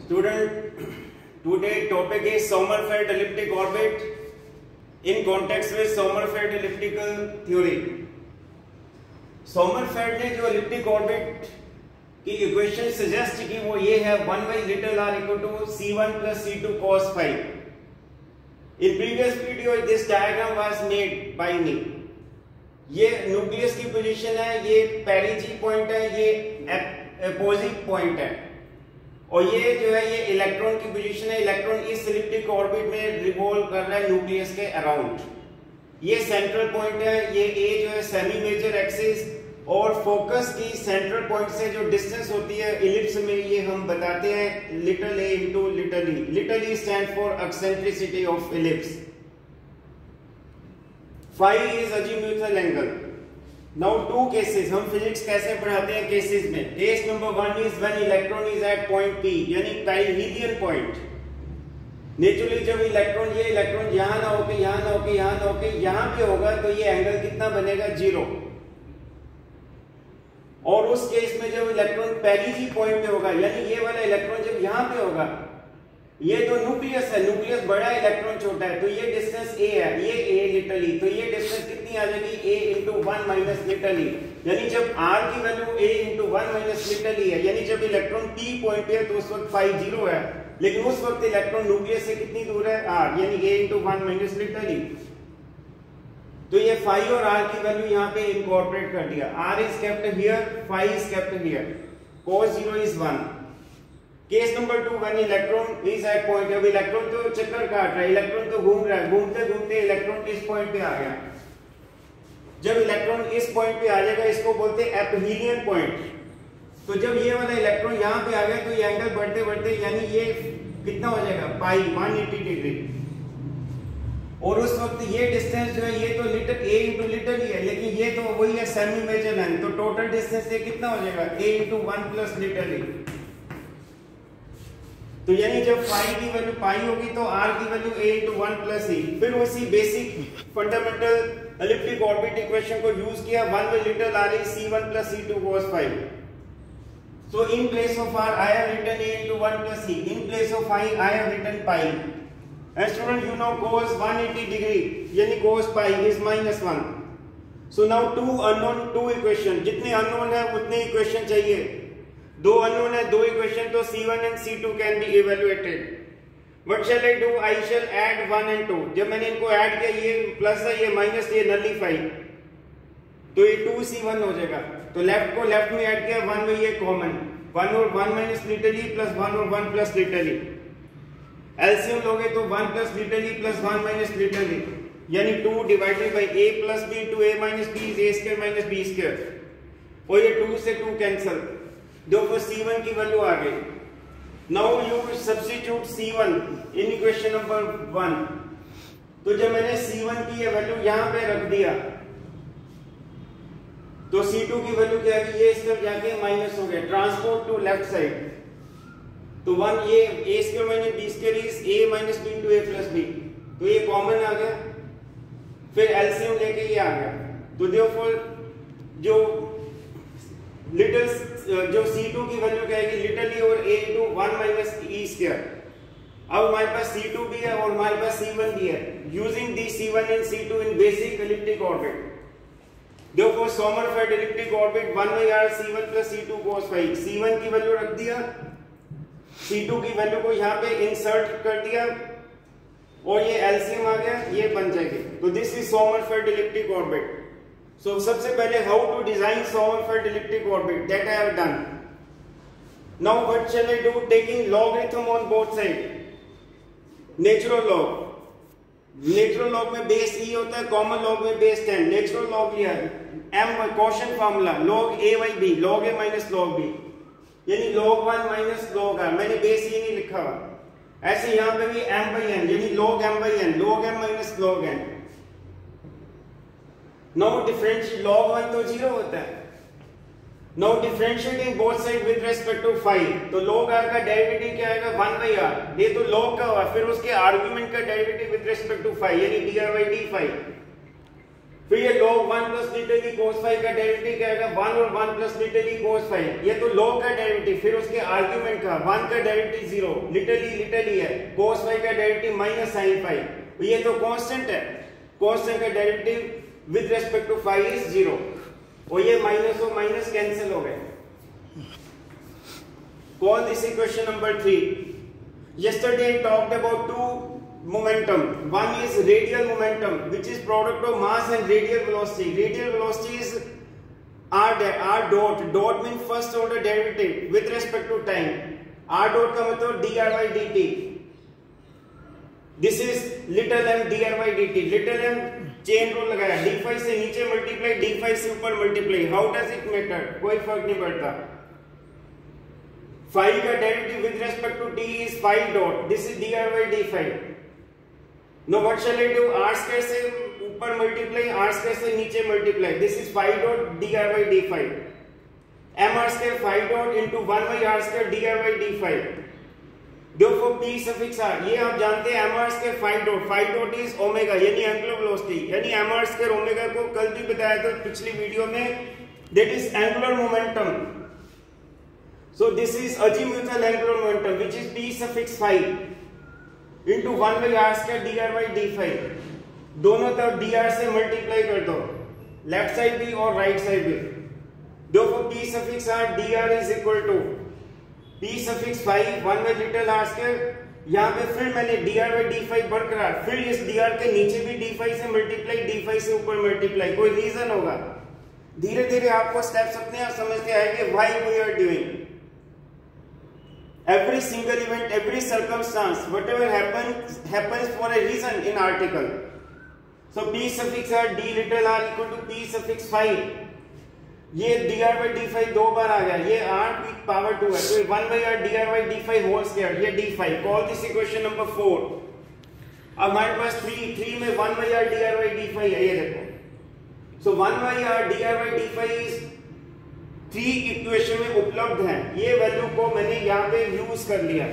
Student, today topic is Sommerfeld elliptic orbit in context with Sommerfeld elliptical theory. Sommerfeld ने जो elliptic orbit की equation suggest की वो ये है 1/r = c1 + c2 cos phi. In previous video this diagram was made by me. ये nucleus की position है, ये पेरिजी पॉइंट है, ये अपोजिट पॉइंट है और ये जो है ये इलेक्ट्रॉन की पोजीशन है. इलेक्ट्रॉन इस एलिप्टिक ऑर्बिट में रिवॉल्व कर रहा है न्यूक्लियस के अराउंड. ये सेंट्रल पॉइंट है, ये ए जो है सेमी मेजर एक्सिस और फोकस की सेंट्रल पॉइंट से जो डिस्टेंस होती है इलिप्स में ये हम बताते हैं little a into little e. Little e stand for eccentricity of ellipse. Phi is azimuthal angle. Now two cases. हम फिजिक्स कैसे पढ़ाते हैं केसेस में. Case number 1 is when electron is at point P यानी perihelion point. नेचुरली जब electron ये electron यहाँ ना होके यहाँ ना होके यहाँ ना होके यहाँ पे होगा तो ये एंगल कितना बनेगा 0. और उस केस में जब इलेक्ट्रॉन पेरिजी पॉइंट पे होगा यानी ये वाला इलेक्ट्रॉन जब यहाँ पे होगा, ये तो न्यूक्लियस है, न्यूक्लियस बड़ा है इलेक्ट्रॉन छोटा है, तो ये डिस्टेंस a है, ये a लिटिल e, तो ये डिस्टेंस कितनी आ जाएगी a × 1 - लिटिल e. यानी जब r की वैल्यू a × 1 - लिटिल e है यानी जब इलेक्ट्रॉन p पॉइंट पे है तो उस वक्त phi 0 है, लेकिन उस वक्त इलेक्ट्रॉन न्यूक्लियस से कितनी दूर है r यानी a × 1 - लिटिल e. तो ये phi और r की वैल्यू यहाँ पे इनकॉर्पोरेट कर दिया. r is kept here, phi is kept here, cos 0 is 1. Case number 2 when electron is at point. अब इलेक्ट्रॉन तो चक्कर काट रहा है, इलेक्ट्रॉन तो घूम रहा है, घूमते घूमते इलेक्ट्रॉन इस पॉइंट पे आ गया. जब इलेक्ट्रॉन इस पॉइंट पे आ जाएगा इसको बोलते हैं एपीलियन पॉइंट. तो जब ये वाला इलेक्ट्रॉन यहाँ पे आ गया तो ये एंगल बढ़ते बढ़ते यानी ये कितना हो जाएगा पाई 180 डिग्री. और उस वक्त ये डिस्टेंस जो है ये तो लिटिल a × लिटिल ही है, लेकिन ये तो वही है सेमी मेजर लाइन, तो टोटल डिस्टेंस ये कितना हो जाएगा a × 1 + लिटिल e. तो यानी जब phi की वैल्यू पाई होगी तो r की वैल्यू a × 1 + e. फिर उसी basic fundamental elliptic orbit equation को यूज किया 1/r is c1 + c2 cos phi. So in place of r I have written a × 1 + e. In place of phi I have written pi. And student you know cos 180 degree यानी cos pi is -1. So now two equation. जितने unknown है उतने equation चाहिए. दो unknown है, दो equation, तो c1 and c2 can be evaluated. What shall I do? I shall add 1 and 2. जब मैंने इनको ऐड किया ये प्लस है, ये माइनस, ये नलीफाई, तो ये 2c1 हो जाएगा. तो लेफ्ट को लेफ्ट में ऐड किया, 1 में ये कॉमन, 1 और 1 - लिटिल e + 1 और 1 + लिटिल e. एलसीएम लोगे तो 1 + लिटिल e + 1 - लिटिल e यानी 2 divided by a + b to a - b is a² - b². और ये 2 से 2 कैंसिल, देखो c1 की वैल्यू आ गई. Now you substitute c1 in equation number 1. तो जब मैंने c1 की ये वैल्यू यहां पे रख दिया तो c2 की वैल्यू क्या है, ये इस तरफ जाके माइनस हो गया, ट्रांसपोर्ट टू लेफ्ट साइड. तो 1 ये a² - b² is a - b into a + b, तो ये कॉमन आ गया. फिर एलसीएम लेके ये आ गया. तो देयरफॉर जो जो c2 की वैल्यू क्या है लिटिल e और a × 1 - e². अब हमारे पास c2 भी है और हमारे पास c1 भी है. Using the c1 and c2 in basic elliptic orbit, देखो Sommerfeld elliptic orbit 1/r c1 + c2 cos phi. c1 की वैल्यू रख दिया, c2 की वैल्यू को यहाँ पे इंसर्ट कर दिया और ये एलसीएम आ गया, ये बन जाएगी. तो this is Sommerfeld elliptic orbit. So सबसे पहले how to design Sommerfeld elliptic orbit, that I have done. Now what shall I do? Taking logarithm on both sides. Natural log. Natural log में base e होता है, common log में base 10. Natural log लिया m quotient formula log a/b, log a - log b यानी log 1 - log r. मैंने base e नहीं लिखा हुआ. ऐसे यहाँ पे भी m/n यानी log m/n, log m - log n. Now differentiate log 1 तो 0 होता है. Now differentiating both sides with respect to phi, तो log r का डेरिवेटिव क्या आएगा 1/r. ये तो log का हुआ, फिर उसके आर्गुमेंट का derivative with respect to phi यानी dr/d phi. फिर ये log 1 plus literally cos phi का डेरिवेटिव क्या आएगा 1 और 1 plus literally cos phi, ये तो log का डेरिवेटिव, फिर उसके आर्गुमेंट का 1 का डेरिवेटिव 0, literally है, cos phi का डेरिवेटिव माइनस sin phi, ये तो कांस्टेंट है, कांस्टेंट का derivative with respect to phi is 0 और ये माइनस और माइनस कैंसिल हो गए. Call this equation number 3. Yesterday I talked about two momentum. One is radial momentum, which is product of mass and radial velocity. Radial velocity is r dot. Dot means first order derivative with respect to time. R dot का मतलब dy by dt. This is little m dy by dt. Little m chain rule लगाया, d phi से नीचे multiply, d phi से ऊपर multiply. How does it matter? कोई फर्क नहीं पड़ता. Phi का derivative with respect to t is phi dot. This is dy by d phi. Now what shall I do? R square से ऊपर मल्टीप्लाई, R square से नीचे multiply. This is phi dot dy by d phi. M r square phi dot into 1 by r square dy by d phi. Therefore p suffix r, ये आप जानते हैं m r square phi dot. Phi dot is omega, यानी angular velocity, यानी m r square omega को कल भी बताया था पिछली वीडियो में. That is angular momentum. So this is azimuthal angular momentum, which is p suffix phi into 1 by r square dr by d phi. दोनों तरफ dr से मल्टीप्लाई कर दो, लेफ्ट साइड भी और राइट साइड भी. Therefore p suffix r dr is equal to p suffix phi 1 by little r square. यहाँ पे फिर मैंने dr by d phi बरकरार, फिर इस dr के नीचे भी d phi से मल्टीप्लाई, d phi से ऊपर मल्टीप्लाई. कोई रीजन होगा, धीरे धीरे आपको स्टेप्स अपने आप समझते आएंगे. why we are doing every single event, every circumstance, whatever happens for a reason in article. So p suffix r d little r equal to p suffix phi. ये dr by d phi दो बार आ गया, ये r की power 2 है, तो 1 by r dr by d phi whole square, ये d phi. Call this equation number 4. अब हमारे पास 3 में 1 by r dr by d phi है, ये देखो. So 1 by r dr by d phi is 3 equation में उपलब्ध हैं. ये वैल्यू को मैंने यहाँ पे यूज कर लिया.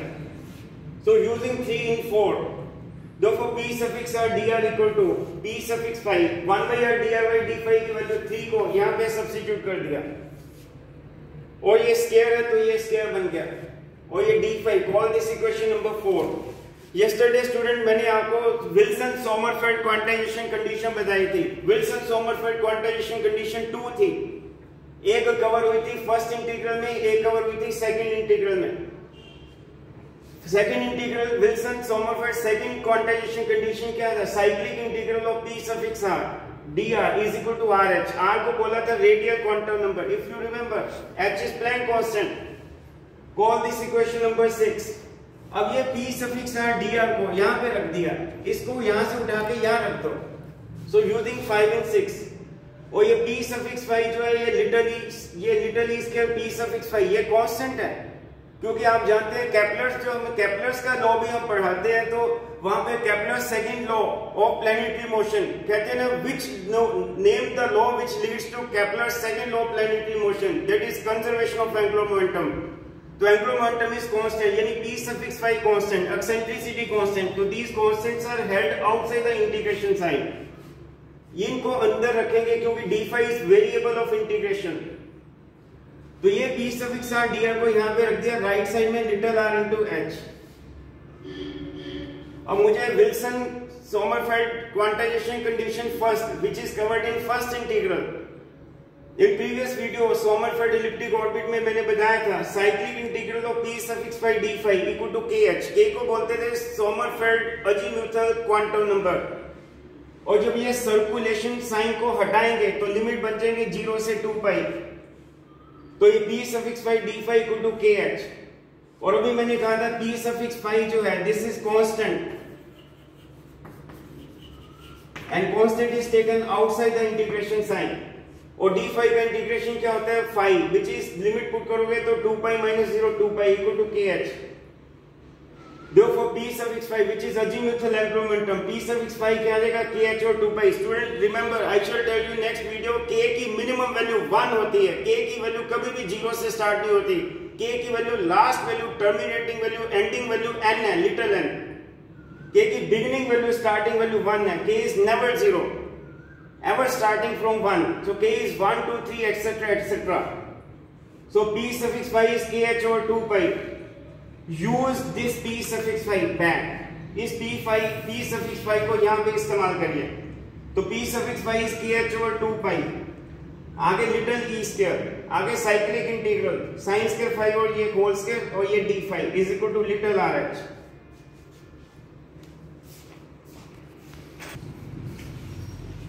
So using 3 in 4, देखो p suffix r dr equal to p suffix phi 1 by r dr by d phi की वैल्यू 3 को यहाँ पे सब्स्टिट्यूट कर दिया, और ये स्क्वायर है तो ये स्क्वायर बन गया, और ये d phi. Call this equation number 4. Yesterday student मैंने आपको विल्सन सोमरफेल्ड क्वांटाइजेशन कंडीशन बताई थी. विल्सन सोमरफेल्ड क्वांटाइजेशन कंडीशन 2 थी. एक कवर हुई थी फर्स्ट इंटीग्रल में, एक कवर हुई थी सेकंड इंटीग्रल में. Second integral Wilson Sommerfeld second quantization condition क्या था? Cyclic integral of p suffix r dr is equal to rh. r को बोला था radial quantum number. If you remember, h is Planck constant. Call this equation number 6. अब ये p suffix r dr को यहाँ पे रख दिया, इसको यहाँ से उठा के यहाँ रख दो. सो यूजिंग 5 and 6, और ये p सफिक्स phi जो है ये लिटरली इसके p सफिक्स phi ये कांस्टेंट है, क्योंकि आप जानते हैं केपलर्स का लॉ भी हम पढ़ाते हैं, तो वहां पे Kepler second law of planetary motion कहते हैं ना, which name the law which leads to Kepler second law of planetary motion, that is conservation of angular momentum. तो एंगुलर मोमेंटम इज कांस्टेंट, यानी p suffix phi constant, eccentricity constant. तो these constants are held outside the integration sign. इनको अंदर रखेंगे क्योंकि d phi is variable of integration. तो ये p suffix r dr को यहाँ पे रख दिया, राइट साइड में लिटिल r इनटू h. अब मुझे Wilson Sommerfeld quantization condition first which is covered in first integral. In previous video Sommerfeld elliptic orbit में मैंने बताया था cyclic integral of p suffix phi d phi equal to kh. k को बोलते थे Sommerfeld azimuthal quantum number. और जब ये सर्कुलेशन साइन को हटाएंगे तो लिमिट बन जाएंगे 0 से 2 पाई. तो ये p suffix phi d phi equal to kh. और अभी मैंने कहा था p सफिक्स phi जो है this is constant, and constant is taken outside the integration sign. और d phi का इंटीग्रेशन क्या होता है? phi, which is limit put करोगे तो 2 pi minus 0 2 pi equal to kh. Therefore p suffix phi which is azimuthal angular momentum, p suffix phi क्या आ जाएगा? kh और 2 pi. Student remember, I shall tell you next video, k की minimum value 1 होती है. k की value कभी भी 0 से स्टार्ट नहीं होती. k की value last value, terminating value, ending value n है, लिटिल n. k की बिगिनिंग वैल्यू, स्टार्टिंग वैल्यू 1 है. k is never 0. ever starting from 1. So k is 1, 2, 3, etc., etc. So p suffix phi is kh over 2 pi. Use this p suffix phi back. इस p suffix phi को यहाँ पे इस्तेमाल करिए. तो p suffix phi is kh over 2 pi. आगे little e square, आगे cyclic integral sin square phi और ये होल स्क्वायर और ये d phi is equal to little rh.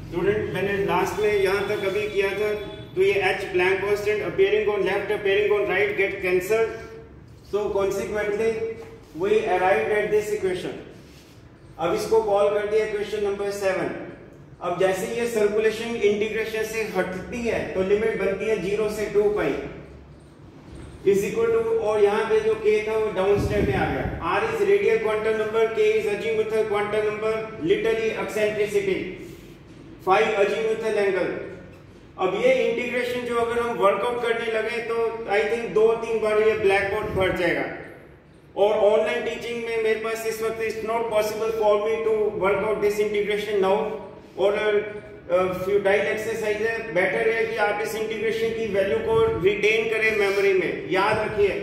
Student मैंने लास्ट में यहां तक अभी किया था, तो ये h Planck constant appearing on left appearing on right get cancelled. So consequently we arrived at this equation. अब इसको कॉल कर दिया इक्वेशन नंबर 7. अब जैसे ये सर्कुलेशन इंटीग्रेशन से हटती है तो लिमिट बनती है 0 से 2 पाई इज इक्वल टू, और यहाँ पे जो k था वो डाउन स्टेप में आ गया. r is radial quantum number, k is azimuthal quantum number, literally eccentricity, phi azimuthal angle. अब ये इंटीग्रेशन जो अगर हम वर्कआउट करने लगे तो आई थिंक 2-3 बार ये ब्लैक बोर्ड भर जाएगा. और ऑनलाइन टीचिंग में मेरे पास इस वक्त it's not possible for me to work out this integration now, और फ्यूटाइल एक्सरसाइज है. बेटर है कि आप इस इंटीग्रेशन की वैल्यू को रिटेन करें मेमोरी में. याद रखिए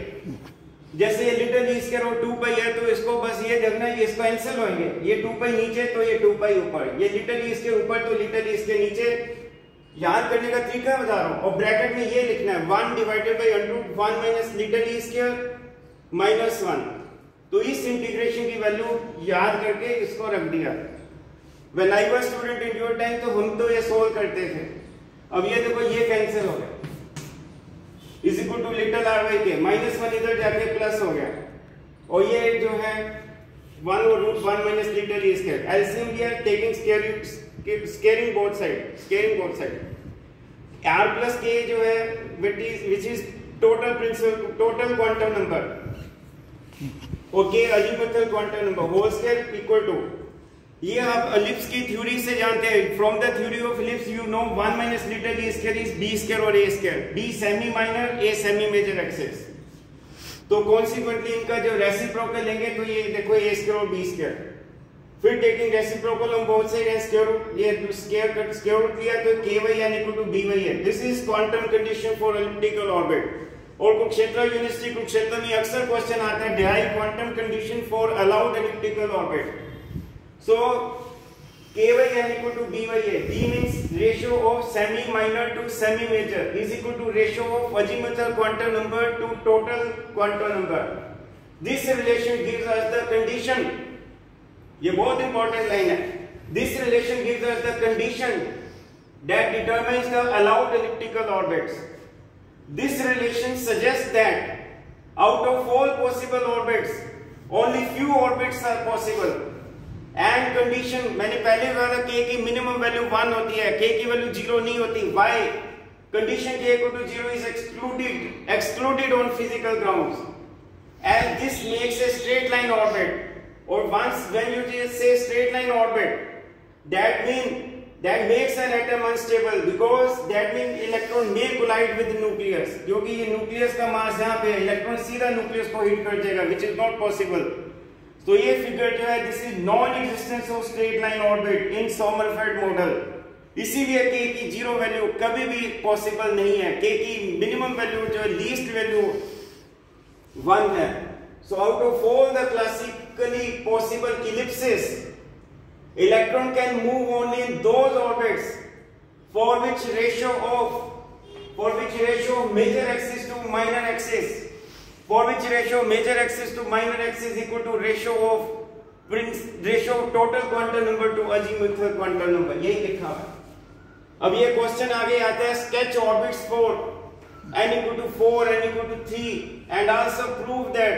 जैसे ये लिटिल ई स्क्वायर और 2 पाई है तो इसको बस ये देखना है, इसको कैंसिल होंगे. ये 2 पाई नीचे तो ये 2 पाई ऊपर, ये लिटिल ई स्क्वायर ऊपर तो लिटिल ई स्क्वायर नीचे. याद करने का तरीका बता रहा हूं. और ब्रैकेट में ये लिखना है 1 divided by √ 1 minus little e square minus 1. तो इस इंटीग्रेशन की वैल्यू याद करके इसको रख दिया. When I was student in your time तो हम तो ये सोल्व करते थे. अब ये देखो ये कैंसिल हो गया, is equal to little r by k, -1 इधर जाके प्लस हो गया, और ये जो है 1 और √1 minus little e square. LCM लिया, taking squaring both side. r plus k जो है which is total quantum number, okay azimuthal quantum number, whole square equal to, ये आप एलिप्स की थ्योरी से जानते हैं. From the theory of ellipse you know 1 minus little e square is b square और a square, b semi minor a semi major axis. तो consequently इनका जो रेसिप्रोकल लेंगे तो ये देखो a स्क्वायर और b स्क्वायर. फिर taking reciprocal on both side and square root, ये स्क्वायर रूट लिया तो ky n equal to by है. This is quantum condition for elliptical orbit. और कुरुक्षेत्र यूनिवर्सिटी कुरुक्षेत्र में अक्सर क्वेश्चन आता है derive quantum condition for allowed elliptical orbit. So ky n equal to by है. b means ratio of semi minor to semi major is equal to ratio of azimuthal quantum number to total quantum number. This relation gives us the condition, ये बहुत important line है. This relation gives us the condition that determines the allowed elliptical orbits. This relation suggests that out of all possible orbits only few orbits are possible. And condition मैंने पहले कहा था k की minimum value 1 होती है, k की value 0 नहीं होती. Why? Condition k equal to 0 is excluded on physical grounds, and this makes a straight line orbit. Or once when you just say straight line orbit, that makes an atom unstable because that means electron may collide with the nucleus. क्योंकि ये nucleus का मास यहाँ पे, electron सीधा nucleus को hit कर जाएगा, which is not possible. तो ये फिगर जो है this is non existence of straight line orbit in Sommerfeld model. इसीलिए k की 0 वैल्यू कभी भी पॉसिबल नहीं है. k की मिनिमम वैल्यू जो है लीस्ट वैल्यू 1 है. So out of all the classically possible ellipses electron can move only in those orbits for which ratio of major axis to minor axis, for which ratio major axis to minor axis equal to ratio of total quantum number to azimuthal quantum number. यही लिखा है. अब ये question आगे आता है sketch orbits for n equal to 4, n equal to 3 and also prove that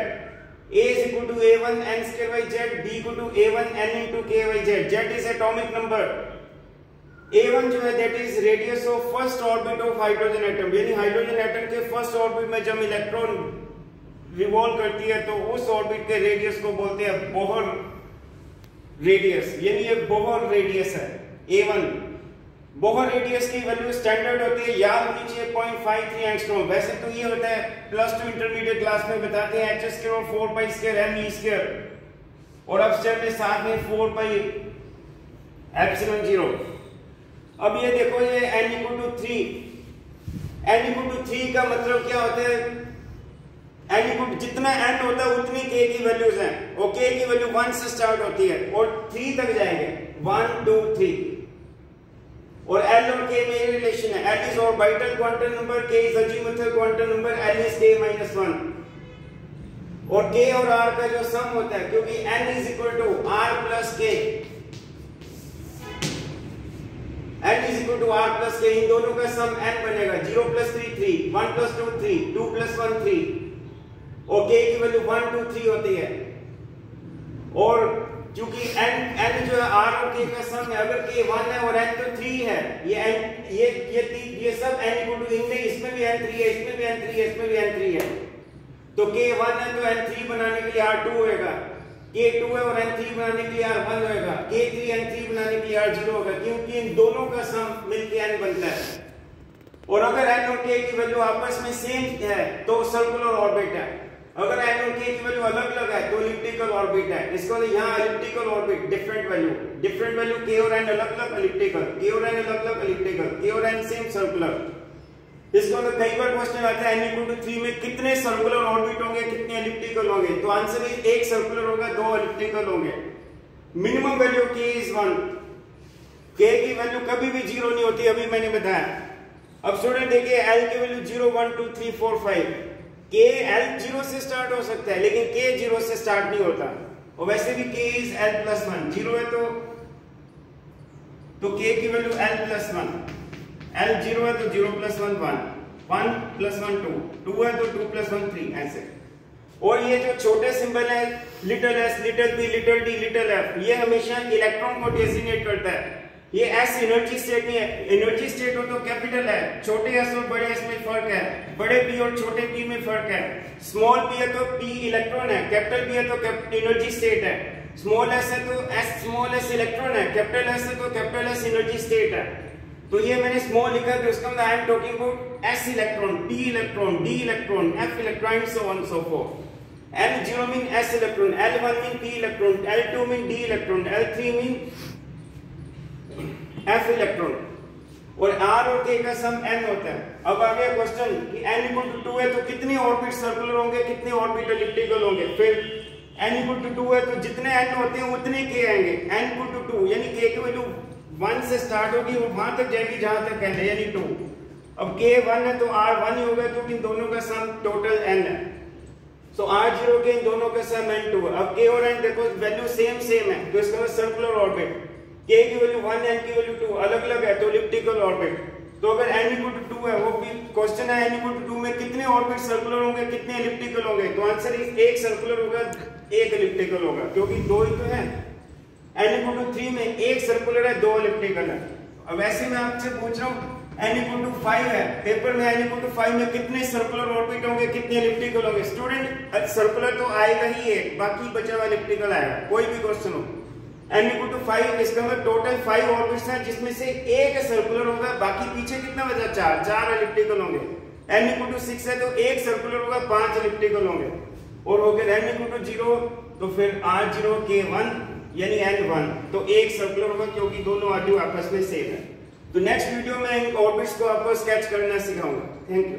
a is equal to a1 n square by z, b equal to a1 n into k by z. z is atomic number. a1 जो है that is radius of first orbit of hydrogen atom, यानी hydrogen atom के first orbit में जब electron revolve करती है तो उस ऑर्बिट के रेडियस को बोलते हैं बोहर रेडियस, यानी ये बोहर रेडियस है a1. बोहर रेडियस की वैल्यू स्टैंडर्ड होती है, याद होनी चाहिए 0.53 एंगस्ट्रॉम. वैसे तो ये होता है +2 इंटरमीडिएट क्लास में बताते हैं h स्क्वायर और 4 pi square m e square, और अपस्टेयर में साथ में 4 पाई एप्सिलॉन 0. अब ये देखो ये n equal to 3, n equal to 3 का मतलब क्या होता है, n इक्वल जितना n होता है उतनी k की वैल्यूज हैं, और k की वैल्यू 1 से स्टार्ट होती है और 3 तक जाएंगे, 1 2 3, और L और K में रिलेशन है, L is orbital quantum number, K is azimuthal quantum number, L is K - 1, और K और R का जो सम होता है, क्योंकि N is equal to R plus K, N is equal to R plus K, इन दोनों का सम N बनेगा, 0 + 3 3, 1 + 2 3, 2 + 1 3, और K की वैल्यू 1 2 3 होती है, और क्योंकि n जो है R और K का सम है, अगर K 1 है और n तो 3 है, ये सब n इक्वल टू, इनमें इसमें भी n 3 है, इसमें भी n 3 है, इसमें भी n 3 है, तो K 1 है तो n 3 बनाने के लिए R 2 होएगा, K 2 है और n 3 बनाने के लिए R 1 होएगा, K 3 n 3 बनाने के लिए R 0 होगा, क्योंकि इन दोनों का सम मिलके n बनता है। और अगर n और K की वैल्यू आपस में सेम है तो सर्कुलर ऑर्बिट है, अगर n और k की वैल्यू अलग अलग है तो एलिप्टिकल ऑर्बिट है। इसको यहाँ elliptical orbit, different value k और n अलग अलग एलिप्टिकल, k और n अलग अलग एलिप्टिकल, k और n सेम सर्कुलर। इसको अगर कई बार क्वेश्चन आता है n इक्वल टू 3 में कितने सर्कुलर ऑर्बिट होंगे, कितने एलिप्टिकल होंगे, तो आंसर इज एक सर्कुलर होगा, 2 एलिप्टिकल होंगे। Minimum value k is 1, k की वैल्यू कभी भी 0 नहीं होती, अभी मैंने बताया। अब स्टूडेंट देखिए l की वैल्यू 0 1 2 3 4 5, k l 0 से स्टार्ट हो सकता है लेकिन k 0 से स्टार्ट नहीं होता, और वैसे भी k इज l + 1, 0 है तो k की वैल्यू l + 1, l 0 है तो 0 + 1 1, 1 + 1 2, 2 है तो 2 + 1 3, ऐसे। और ये जो छोटे सिंबल है little s, little b, little d, little f, ये हमेशा इलेक्ट्रॉन को डेजिग्नेट करता है। ये s एनर्जी स्टेट नहीं है, एनर्जी स्टेट हो तो कैपिटल है, छोटे s और बड़े s में फर्क है, बड़े p और छोटे p में फर्क है, स्मॉल p है तो p इलेक्ट्रॉन है, कैपिटल p है तो एनर्जी स्टेट है, स्मॉल s है तो s स्मॉल s इलेक्ट्रॉन है, कैपिटल s है तो कैपिटल s एनर्जी स्टेट है। तो ये मैंने स्मॉल लिखा है, उसका मतलब I am talking about s electron, p electron, d electron, f electron, so on so fourth. L0 mean s electron, L1 mean p electron, L2 mean d electron, L3 mean f electron, और r और k का सम n होता है। अब आ गया question कि n equal to 2 है तो कितने ऑर्बिट सर्कुलर होंगे, कितने ऑर्बिट एलिप्टिकल होंगे। फिर n इक्वल टू 2 है तो जितने n होते हैं उतने k आएंगे, n इक्वल टू 2 यानी k की वैल्यू 1 से स्टार्ट होगी, वो वहां तक जाएगी जहां तक n है, यानी 2। अब k 1 है तो r 1 ही होगा, क्योंकि इन दोनों का सम टोटल n है, तो r 0 के इन दोनों का सम n 2 है। अब k और n देखो वैल्यू सेम है, तो इसका सर्कुलर ऑर्बिट, k की वैल्यू 1, n की वैल्यू 2, अलग अलग है तो एलिप्टिकल ऑर्बिट। तो अगर n इक्वल टू 2 है, वो भी क्वेश्चन है n इक्वल टू 2 में कितने ऑर्बिट सर्कुलर होंगे, कितने एलिप्टिकल होंगे, तो आंसर इज एक सर्कुलर होगा, एक एलिप्टिकल होगा, क्योंकि 2 ही तो है। n इक्वल टू 3 में एक सर्कुलर है, 2 एलिप्टिकल है। अब ऐसे मैं आपसे पूछ रहा हूँ n इक्वल टू 5 है, पेपर में n इक्वल टू 5 में कितने सर्कुलर ऑर्बिट होंगे, कितने एलिप्टिकल होंगे। स्टूडेंट सर्कुलर तो आएगा ही है, बाकी बचा हुआ एलिप्टिकल आएगा, कोई भी क्वेश्चन हो। n इक्वल टू 5, इसका मतलब टोटल 5 ऑर्बिट्स हैं, जिसमें से एक सर्कुलर होगा, बाकी पीछे कितना बचा, 4 एलिप्टिकल होंगे। n इक्वल टू 6 है तो एक सर्कुलर होगा, 5 एलिप्टिकल होंगे। और हो गया n इक्वल टू 0 तो फिर r0 k 1 यानी n 1, तो एक सर्कुलर होगा, क्योंकि दोनों वैल्यू आपस में सेम है। तो नेक्स्ट वीडियो में इन ऑर्बिट्स को आपको स्केच करना सिखाऊंगा। Thank you.